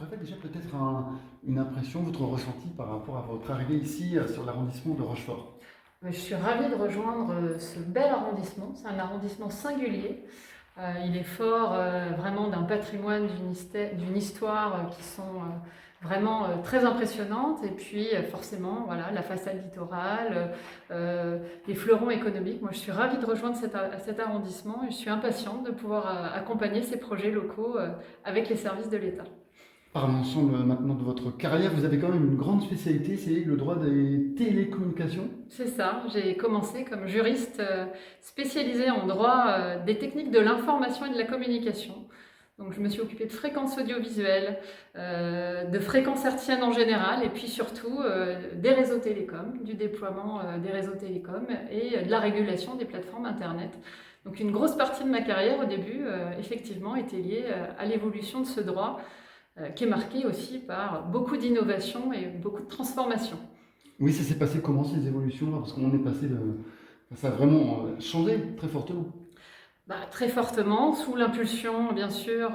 sous-préfet, déjà peut-être une impression, votre ressenti par rapport à votre arrivée ici sur l'arrondissement de Rochefort. Je suis ravie de rejoindre ce bel arrondissement. C'est un arrondissement singulier. Il est fort vraiment d'un patrimoine, d'une histoire qui sont vraiment très impressionnantes. Et puis forcément, voilà, la façade littorale, les fleurons économiques. Moi, je suis ravie de rejoindre cet arrondissement et je suis impatiente de pouvoir accompagner ces projets locaux avec les services de l'État. Parlons ensemble maintenant de votre carrière. Vous avez quand même une grande spécialité, c'est le droit des télécommunications. C'est ça, j'ai commencé comme juriste spécialisée en droit des techniques de l'information et de la communication. Donc je me suis occupée de fréquences audiovisuelles, de fréquences hertziennes en général, et puis surtout des réseaux télécoms, du déploiement des réseaux télécoms et de la régulation des plateformes Internet. Donc une grosse partie de ma carrière au début, effectivement, était liée à l'évolution de ce droit, qui est marqué aussi par beaucoup d'innovation et beaucoup de transformation. Oui, ça s'est passé comment ces évolutions là? Parce qu'on est passé de... Ça a vraiment changé très fortement. Très fortement, sous l'impulsion bien sûr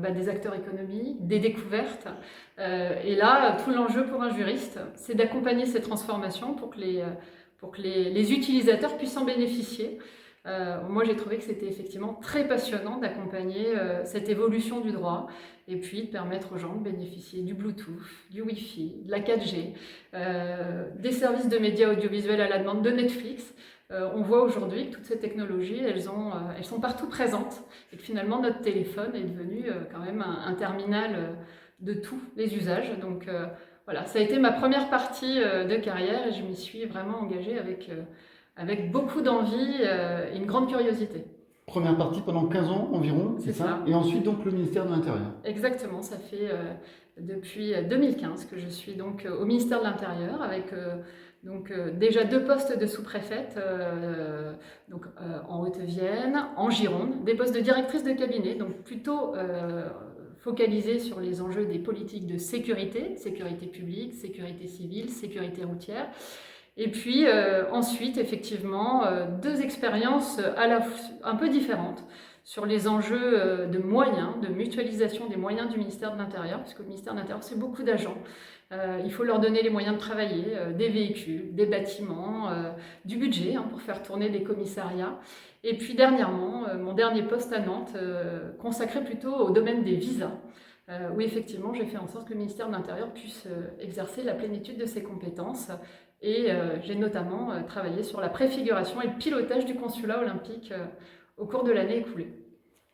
des acteurs économiques, des découvertes. Et là, tout l'enjeu pour un juriste, c'est d'accompagner ces transformations pour que les utilisateurs puissent en bénéficier. Moi, j'ai trouvé que c'était effectivement très passionnant d'accompagner cette évolution du droit et puis de permettre aux gens de bénéficier du Bluetooth, du Wi-Fi, de la 4G, des services de médias audiovisuels à la demande de Netflix. On voit aujourd'hui que toutes ces technologies, elles sont partout présentes et que finalement notre téléphone est devenu quand même un terminal de tous les usages. Donc voilà, ça a été ma première partie de carrière et je m'y suis vraiment engagée avec beaucoup d'envie et une grande curiosité. Première partie pendant 15 ans environ, c'est C'est ça? ça. Et ensuite donc le ministère de l'Intérieur. Exactement, ça fait depuis 2015 que je suis donc au ministère de l'Intérieur avec déjà 2 postes de sous-préfète en Haute-Vienne, en Gironde, des postes de directrice de cabinet, donc plutôt focalisés sur les enjeux des politiques de sécurité, sécurité publique, sécurité civile, sécurité routière. Et puis ensuite, effectivement, 2 expériences un peu différentes sur les enjeux de moyens, de mutualisation des moyens du ministère de l'Intérieur, parce que le ministère de l'Intérieur, c'est beaucoup d'agents. Il faut leur donner les moyens de travailler, des véhicules, des bâtiments, du budget pour faire tourner des commissariats. Et puis dernièrement, mon dernier poste à Nantes, consacré plutôt au domaine des visas, où effectivement j'ai fait en sorte que le ministère de l'Intérieur puisse exercer la plénitude de ses compétences. Et j'ai notamment travaillé sur la préfiguration et le pilotage du consulat olympique au cours de l'année écoulée.